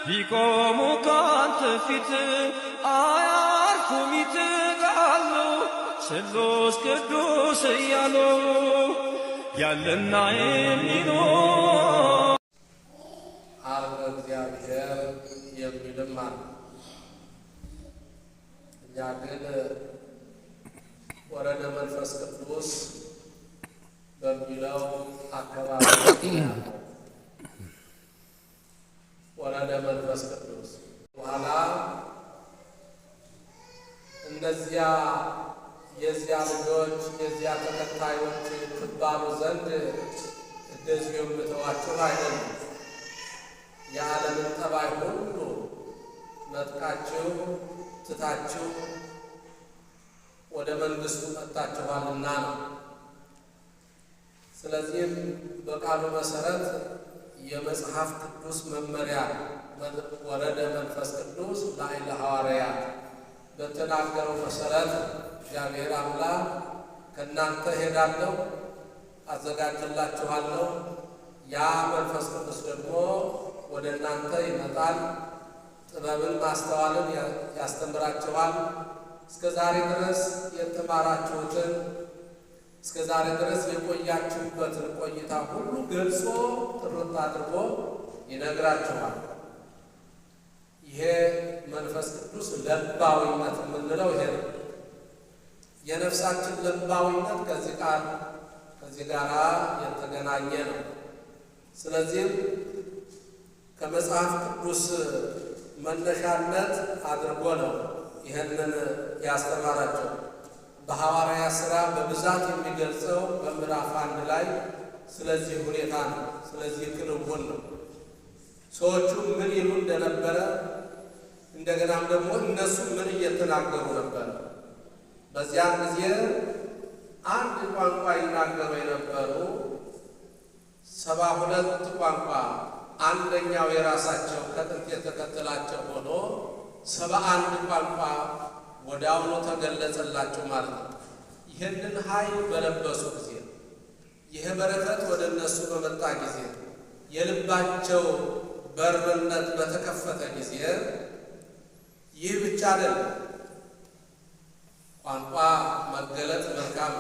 ቢቆሙ ካንተ ፊት አያርፉም ይትጋሉ ስሉስ ቅዱስ እያሉ ያለና የሚኖር አብ እግዚአብሔር የሚልም አለ። እኛ ግን ወረደ መንፈስ ቅዱስ በሚለው አካባቢ ወረደ መንፈስ ቅዱስ በኋላ እነዚያ የዚያ ልጆች የዚያ ተከታዮች ትባሉ ዘንድ እንደዚሁ የምተዋችሁ አይደለም። የዓለምን ጠባይ ሁሉ ነጥቃችሁ ትታችሁ ወደ መንግሥቱ መጥታችኋልና ነው። ስለዚህም በቃሉ መሠረት የመጽሐፍ ቅዱስ መመሪያ ወረደ መንፈስ ቅዱስ ላዕለ ሐዋርያት በተናገረው መሠረት እግዚአብሔር አምላክ ከእናንተ ሄዳለሁ አዘጋጅላችኋለሁ፣ ያ መንፈስ ቅዱስ ደግሞ ወደ እናንተ ይመጣል፣ ጥበብን ማስተዋልን ያስተምራችኋል፣ እስከ ዛሬ ድረስ የተማራችሁትን እስከ ዛሬ ድረስ የቆያችሁበትን ቆይታ ሁሉ ገልጾ ጥርት አድርጎ ይነግራችኋል። ይሄ መንፈስ ቅዱስ ለባዊነት የምንለው ይሄ ነው። የነፍሳችን ለባዊነት ከዚህ ጋር የተገናኘ ነው። ስለዚህም ከመጽሐፍ ቅዱስ መነሻነት አድርጎ ነው ይህንን ያስተማራቸው። በሐዋርያ ሥራ በብዛት የሚገልጸው በምዕራፍ 1 ላይ ስለዚህ ሁኔታ ነው፣ ስለዚህ ክንውን ነው። ሰዎቹ ምን ይሉ እንደነበረ እንደገናም ደግሞ እነሱ ምን እየተናገሩ ነበር። በዚያን ጊዜ አንድ ቋንቋ ይናገሩ የነበሩ 72 ቋንቋ አንደኛው የራሳቸው ከጥንት የተከተላቸው ሆኖ 71 ቋንቋ ወደ አሁኑ ተገለጸላቸው ማለት ነው። ይህንን ኃይል በለበሱ ጊዜ ይህ በረከት ወደ እነሱ በመጣ ጊዜ የልባቸው በርነት በተከፈተ ጊዜ ይህ ብቻ አይደለም። ቋንቋ መገለጥ መልካም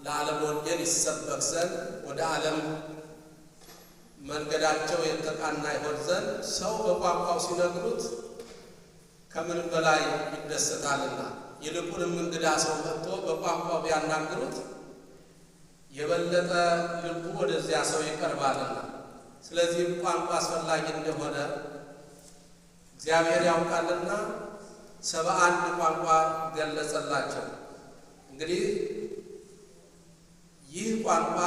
ለዓለም ወንጌል ይሰበክ ዘንድ ወደ ዓለም መንገዳቸው የተቃና ይሆን ዘንድ ሰው በቋንቋው ሲነግሩት ከምንም በላይ ይደሰታልና፣ ይልቁንም እንግዳ ሰው መጥቶ በቋንቋው ቢያናግሩት የበለጠ ልቡ ወደዚያ ሰው ይቀርባልና። ስለዚህም ቋንቋ አስፈላጊ እንደሆነ እግዚአብሔር ያውቃልና 71 ቋንቋ ገለጸላቸው። እንግዲህ ይህ ቋንቋ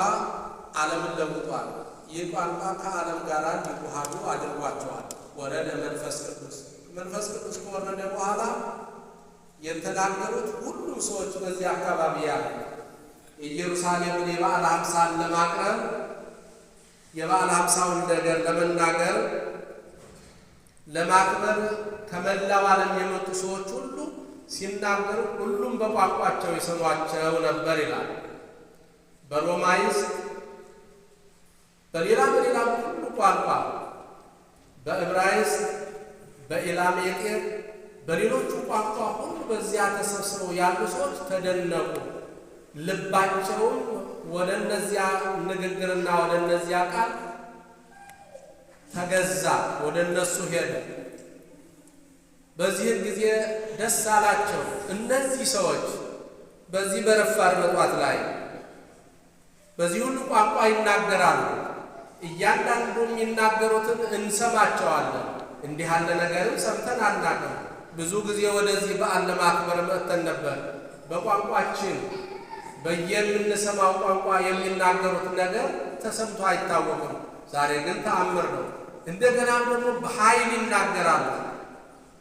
ዓለምን ለውጧል። ይህ ቋንቋ ከዓለም ጋር እንዲዋሃዱ አድርጓቸዋል። ወረደ መንፈስ ቅዱስ። መንፈስ ቅዱስ ከወረደ በኋላ የተናገሩት ሁሉም ሰዎች በዚህ አካባቢ ያሉ የኢየሩሳሌምን የበዓለ ሀምሳን ለማቅረብ የበዓለ ሀምሳውን ነገር ለመናገር ለማክበር ከመላው ዓለም የመጡ ሰዎች ሁሉ ሲናገሩ ሁሉም በቋንቋቸው ይሰሟቸው ነበር ይላል። በሮማይስ በሌላ ሁሉ ቋንቋ በዕብራይስጥ በኢላሜጤ በሌሎቹ ቋንቋ ሁሉ በዚያ ተሰብስበው ያሉ ሰዎች ተደነቁ። ልባቸውን ወደ እነዚያ ንግግርና ወደ እነዚያ ቃል ተገዛ፣ ወደ እነሱ ሄደ። በዚህ ጊዜ ደስ አላቸው። እነዚህ ሰዎች በዚህ በረፋድ መጧት ላይ በዚህ ሁሉ ቋንቋ ይናገራሉ፣ እያንዳንዱ የሚናገሩትን እንሰማቸዋለን። እንዲህ ያለ ነገርም ሰምተን አናውቅም። ብዙ ጊዜ ወደዚህ በዓል ለማክበር መጥተን ነበር። በቋንቋችን በየምንሰማው ቋንቋ የሚናገሩት ነገር ተሰምቶ አይታወቅም። ዛሬ ግን ተአምር ነው። እንደገና ደግሞ በኃይል ይናገራሉ፣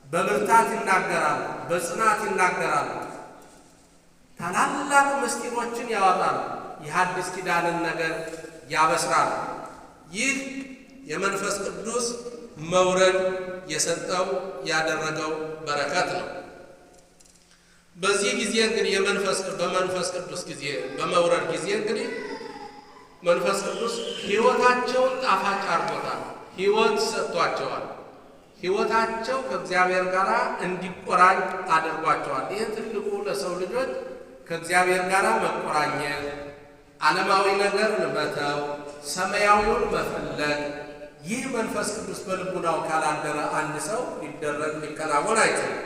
በብርታት ይናገራሉ፣ በጽናት ይናገራሉ፣ ታላላቅ ምስጢሮችን ያወጣሉ፣ የሐዲስ ኪዳንን ነገር ያበስራሉ። ይህ የመንፈስ ቅዱስ መውረድ የሰጠው ያደረገው በረከት ነው። በዚህ ጊዜ እንግዲህ በመንፈስ ቅዱስ ጊዜ በመውረድ ጊዜ እንግዲህ መንፈስ ቅዱስ ሕይወታቸውን ጣፋጭ አድርጎታል። ሕይወት ሰጥቷቸዋል። ሕይወታቸው ከእግዚአብሔር ጋር እንዲቆራኝ አድርጓቸዋል። ይህ ትልቁ ለሰው ልጆች ከእግዚአብሔር ጋር መቆራኘት፣ ዓለማዊ ነገር መተው፣ ሰማያዊውን መፈለግ። ይህ መንፈስ ቅዱስ በልቡናው ካላደረ አንድ ሰው ሊከናወን አይችልም።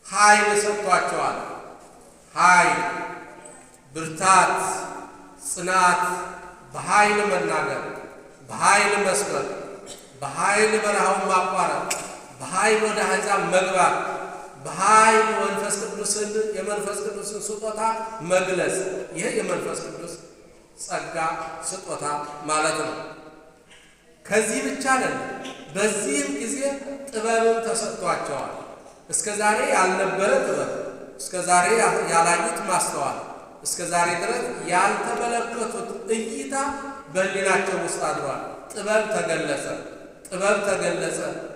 ኃይል ሰጥቷቸዋል። ኃይል፣ ብርታት፣ ጽናት፣ በኃይል መናገር፣ በኃይል መስበክ፣ በኃይል በረሃውን ማቋረጥ፣ በኃይል ወደ አሕዛብ መግባት፣ በኃይል የመንፈስ ቅዱስን ስጦታ መግለጽ። ይህ የመንፈስ ቅዱስ ጸጋ ስጦታ ማለት ነው። ከዚህ ብቻ ነን። በዚህም ጊዜ ጥበብም ተሰጥቷቸዋል። እስከ ዛሬ ያልነበረ ጥበብ፣ እስከ ዛሬ ያላዩት ማስተዋል፣ እስከ ዛሬ ድረስ ያልተመለከቱት እይታ በሕሊናቸው ውስጥ አድሯል። ጥበብ ተገለጸ።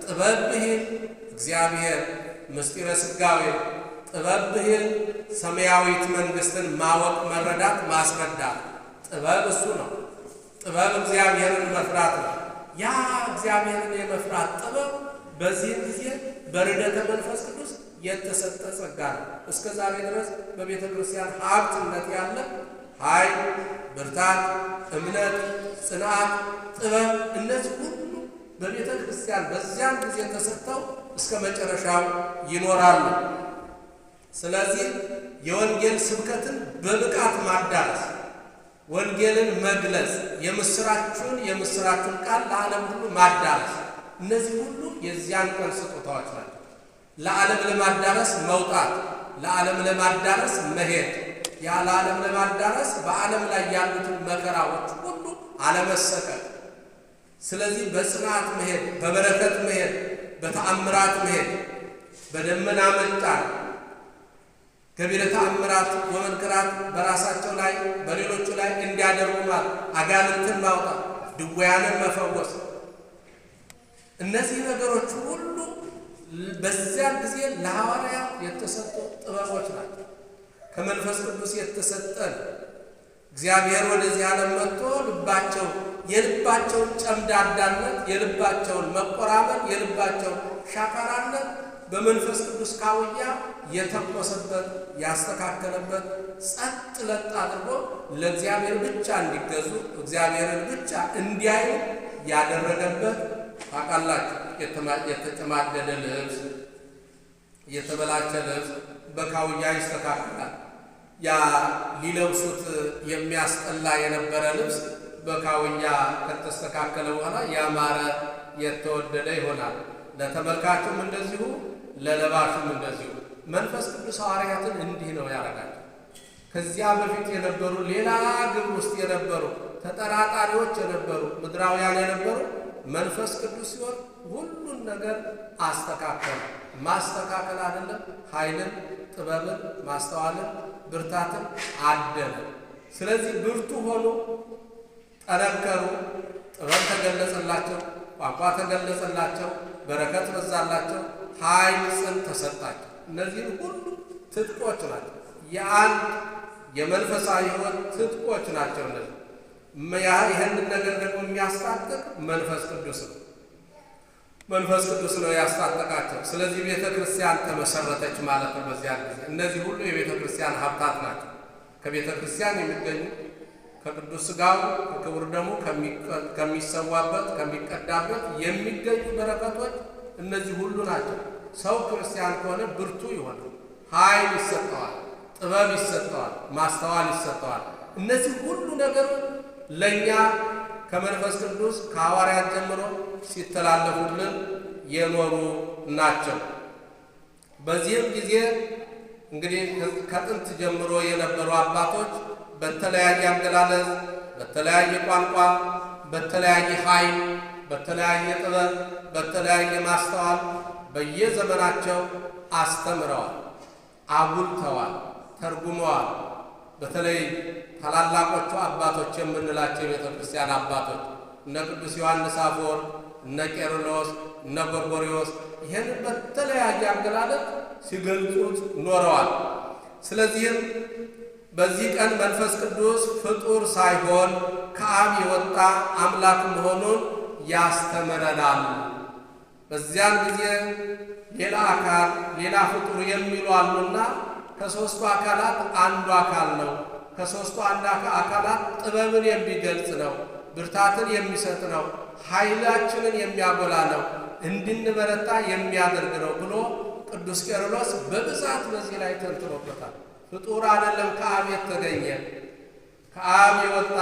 ጥበብ ብሂል እግዚአብሔር ምስጢረ ሥጋዌ፣ ጥበብ ብሂል ሰማያዊት መንግሥትን ማወቅ፣ መረዳት፣ ማስረዳት። ጥበብ እሱ ነው። ጥበብ እግዚአብሔርን መፍራት ነው። ያ እግዚአብሔርን የመፍራት ጥበብ በዚህም ጊዜ በርደተ መንፈስ ቅዱስ የተሰጠ ጸጋ ነው። እስከ ዛሬ ድረስ በቤተ ክርስቲያን ሀብትነት ያለ ኃይል፣ ብርታት፣ እምነት፣ ጽናት፣ ጥበብ እነዚህ ሁሉ በቤተ ክርስቲያን በዚያን ጊዜ ተሰጥተው እስከ መጨረሻው ይኖራሉ። ስለዚህ የወንጌል ስብከትን በብቃት ማዳረስ፣ ወንጌልን መግለጽ፣ የምስራቹን ቃል ለዓለም ሁሉ ማዳረስ፣ እነዚህ ሁሉ የዚያን ቀን ስጦታዎች ናቸው። ለዓለም ለማዳረስ መውጣት፣ ለዓለም ለማዳረስ መሄድ፣ ለዓለም ለማዳረስ በዓለም ላይ ያሉትን መከራዎች ሁሉ አለመሰቀል። ስለዚህ በጽናት መሄድ፣ በበረከት መሄድ፣ በተአምራት መሄድ፣ በደመና መጫን፣ ገቢረ ተአምራት ወመንክራት በራሳቸው ላይ በሌሎቹ ላይ እንዲያደርጉ ማለት፣ አጋንንትን ማውጣት፣ ድውያንን መፈወስ፣ እነዚህ ነገሮች ሁሉ በዚያን ጊዜ ለሐዋርያት የተሰጡ ጥበቦች ናቸው። ከመንፈስ ቅዱስ የተሰጠን እግዚአብሔር ወደዚህ ዓለም መጥቶ የልባቸውን ጨምዳዳነት፣ የልባቸውን መቆራመጥ፣ የልባቸውን ሻካራነት በመንፈስ ቅዱስ ካውያ የተኮሰበት፣ ያስተካከለበት፣ ጸጥ ለጥ አድርጎ ለእግዚአብሔር ብቻ እንዲገዙ፣ እግዚአብሔርን ብቻ እንዲያዩ ያደረገበት። ታውቃላችሁ፣ የተጨማደደ ልብስ፣ የተበላሸ ልብስ በካውያ ይስተካከላል። ያ ሊለብሱት የሚያስጠላ የነበረ ልብስ በካውያ ከተስተካከለ በኋላ ያማረ የተወደደ ይሆናል። ለተመልካቹም እንደዚሁ፣ ለለባሹም እንደዚሁ። መንፈስ ቅዱስ ሐዋርያትን እንዲህ ነው ያደረጋቸው። ከዚያ በፊት የነበሩ ሌላ ግብር ውስጥ የነበሩ ተጠራጣሪዎች የነበሩ ምድራውያን የነበሩ መንፈስ ቅዱስ ሲሆን ሁሉን ነገር አስተካከለ። ማስተካከል አይደለም፣ ኃይልን፣ ጥበብን፣ ማስተዋልን፣ ብርታትን አደለ። ስለዚህ ብርቱ ሆኑ፣ ጠነከሩ። ጥበብ ተገለጸላቸው፣ ቋንቋ ተገለጸላቸው፣ በረከት በዛላቸው፣ ኃይል፣ ጽን ተሰጣቸው። እነዚህን ሁሉ ትጥቆች ናቸው። የአንድ የመንፈሳዊ ሕይወት ትጥቆች ናቸው። እነዚህ ይህንን ነገር ደግሞ የሚያስታጥቅ መንፈስ ቅዱስ ነው። መንፈስ ቅዱስ ነው ያስታጠቃቸው። ስለዚህ ቤተ ክርስቲያን ተመሰረተች ማለት ነው በዚያ ጊዜ። እነዚህ ሁሉ የቤተ ክርስቲያን ሀብታት ናቸው። ከቤተ ክርስቲያን የሚገኙ ከቅዱስ ሥጋው ከክቡር ደሙ ከሚሰዋበት ከሚቀዳበት የሚገኙ በረከቶች እነዚህ ሁሉ ናቸው። ሰው ክርስቲያን ከሆነ ብርቱ ይሆናል፣ ኃይል ይሰጠዋል፣ ጥበብ ይሰጠዋል፣ ማስተዋል ይሰጠዋል። እነዚህ ሁሉ ነገሮች ለእኛ ከመንፈስ ቅዱስ ከሐዋርያት ጀምሮ ሲተላለፉልን የኖሩ ናቸው። በዚህም ጊዜ እንግዲህ ከጥንት ጀምሮ የነበሩ አባቶች በተለያየ አገላለጽ፣ በተለያየ ቋንቋ፣ በተለያየ ኃይል፣ በተለያየ ጥበብ፣ በተለያየ ማስተዋል በየዘመናቸው አስተምረዋል፣ አጉልተዋል፣ ተርጉመዋል። በተለይ ታላላቆቹ አባቶች የምንላቸው የቤተ ክርስቲያን አባቶች እነ ቅዱስ ዮሐንስ አፈወርቅ፣ እነ ቄርሎስ፣ እነ ጎርጎርዮስ ይህን በተለያየ አገላለጽ ሲገልጹት ኖረዋል። ስለዚህም በዚህ ቀን መንፈስ ቅዱስ ፍጡር ሳይሆን ከአብ የወጣ አምላክ መሆኑን ያስተምረናል። በዚያን ጊዜ ሌላ አካል ሌላ ፍጡር የሚሉ አሉና ከሦስቱ አካላት አንዱ አካል ነው። ከሦስቱ አንድ አካላት ጥበብን የሚገልጽ ነው፣ ብርታትን የሚሰጥ ነው፣ ኃይላችንን የሚያጎላ ነው፣ እንድንበረታ የሚያደርግ ነው ብሎ ቅዱስ ቄርሎስ በብዛት በዚህ ላይ ተንትኖበታል። ፍጡር አይደለም ከአብ የተገኘ ከአብ የወጣ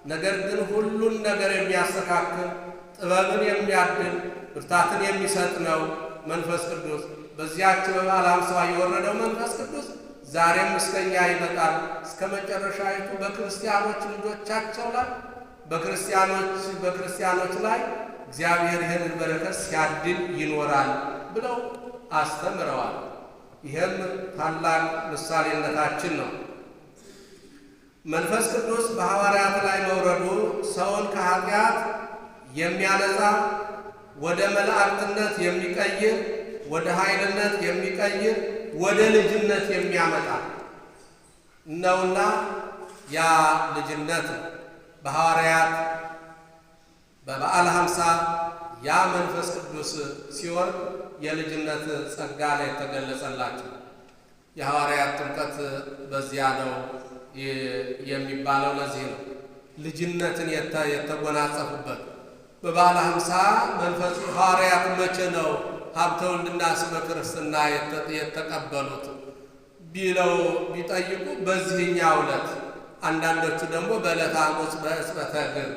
ነገር ግን ሁሉን ነገር የሚያስተካክል ጥበብን የሚያድል ብርታትን የሚሰጥ ነው መንፈስ ቅዱስ። በዚያች በበዓለ ሃምሳዋ የወረደው መንፈስ ቅዱስ ዛሬም እስከኛ ይመጣል። እስከ መጨረሻይቱ በክርስቲያኖች ልጆቻቸው ላይ በክርስቲያኖች ላይ እግዚአብሔር ይህንን በረከት ሲያድል ይኖራል ብለው አስተምረዋል። ይህም ታላቅ ምሳሌነታችን ነው። መንፈስ ቅዱስ በሐዋርያት ላይ መውረዱ ሰውን ከኃጢአት የሚያነጻ ወደ መላእክትነት የሚቀይር ወደ ኃይልነት የሚቀይር ወደ ልጅነት የሚያመጣ ነውና ያ ልጅነት በሐዋርያት በበዓለ ሃምሳ ያ መንፈስ ቅዱስ ሲወርድ የልጅነት ጸጋ ላይ ተገለጸላቸው። የሐዋርያት ጥምቀት በዚያ ነው የሚባለው። ለዚህ ነው ልጅነትን የተጎናጸፉበት። በበዓለ ሃምሳ መንፈስ ሐዋርያት መቼ ነው ሀብተ ወልድና ስመ ክርስትና የተቀበሉት ቢለው ቢጠይቁ በዚህኛው ዕለት፣ አንዳንዶቹ ደግሞ በዕለተ ሐሙስ በዕጽበተ እግር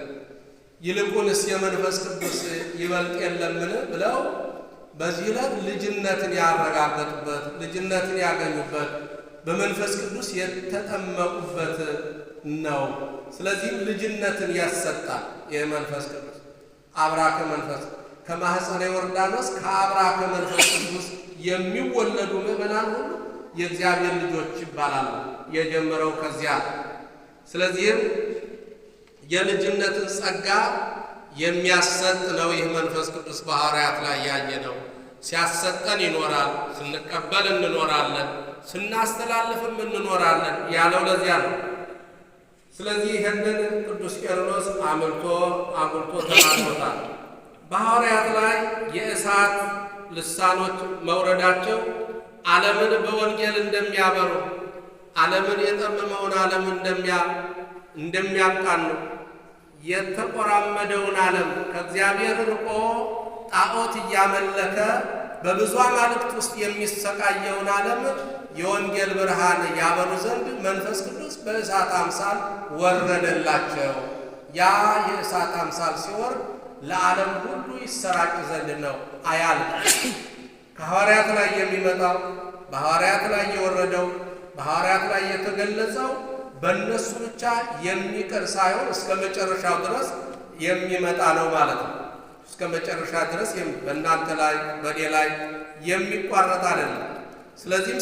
ይልቁንስ የመንፈስ ቅዱስ ይበልጥ የለምን ብለው በዚህ ዕለት ልጅነትን ያረጋገጡበት፣ ልጅነትን ያገኙበት፣ በመንፈስ ቅዱስ የተጠመቁበት ነው። ስለዚህም ልጅነትን ያሰጣል። ይህ መንፈስ ቅዱስ አብራከ መንፈስ ከማኅፀነ ዮርዳኖስ ከአብራከ መንፈስ ቅዱስ የሚወለዱ ምዕመናን ሁሉ የእግዚአብሔር ልጆች ይባላሉ። የጀመረው ከዚያ። ስለዚህም የልጅነትን ጸጋ የሚያሰጥ ነው ይህ መንፈስ ቅዱስ በሐዋርያት ላይ ያየ ነው። ሲያሰጠን ይኖራል፣ ስንቀበል እንኖራለን፣ ስናስተላልፍም እንኖራለን ያለው ለዚያ ነው። ስለዚህ ይህንን ቅዱስ ቄርሎስ አጉልቶ ተናግሮታል። በሐዋርያት ላይ የእሳት ልሳኖች መውረዳቸው ዓለምን በወንጌል እንደሚያበሩ ዓለምን የጠመመውን ዓለም እንደሚያቃኑ የተቆራመደውን ዓለም ከእግዚአብሔር ርቆ ጣዖት እያመለከ በብዙ አማልክት ውስጥ የሚሰቃየውን ዓለም የወንጌል ብርሃን ያበሩ ዘንድ መንፈስ ቅዱስ በእሳት አምሳል ወረደላቸው። ያ የእሳት አምሳል ሲወርድ ለዓለም ሁሉ ይሰራጭ ዘንድ ነው። አያልቅ። ከሐዋርያት ላይ የሚመጣው በሐዋርያት ላይ የወረደው በሐዋርያት ላይ የተገለጸው በእነሱ ብቻ የሚቀር ሳይሆን እስከ መጨረሻው ድረስ የሚመጣ ነው ማለት ነው። እስከ መጨረሻ ድረስ በእናንተ ላይ በእኔ ላይ የሚቋረጥ አይደለም። ስለዚህም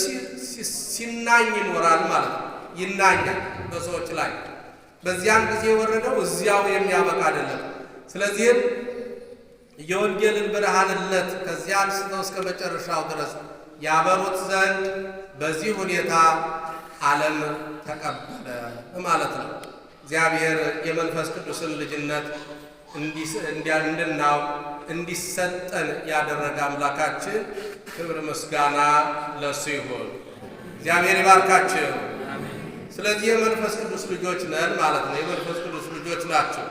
ሲናኝ ይኖራል ማለት ነው። ይናኛል በሰዎች ላይ። በዚያን ጊዜ የወረደው እዚያው የሚያበቃ አይደለም። ስለዚህም የወንጌልን ብርሃንነት ከዚያ አንስተው እስከ መጨረሻው ድረስ ያበሩት ዘንድ በዚህ ሁኔታ ዓለም ተቀበለ ማለት ነው። እግዚአብሔር የመንፈስ ቅዱስን ልጅነት እንድናውቅ እንዲሰጠን ያደረገ አምላካችን ክብር ምስጋና ለሱ ይሁን። እግዚአብሔር ይባርካችሁ። ስለዚህ የመንፈስ ቅዱስ ልጆች ነን ማለት ነው። የመንፈስ ቅዱስ ልጆች ናቸው።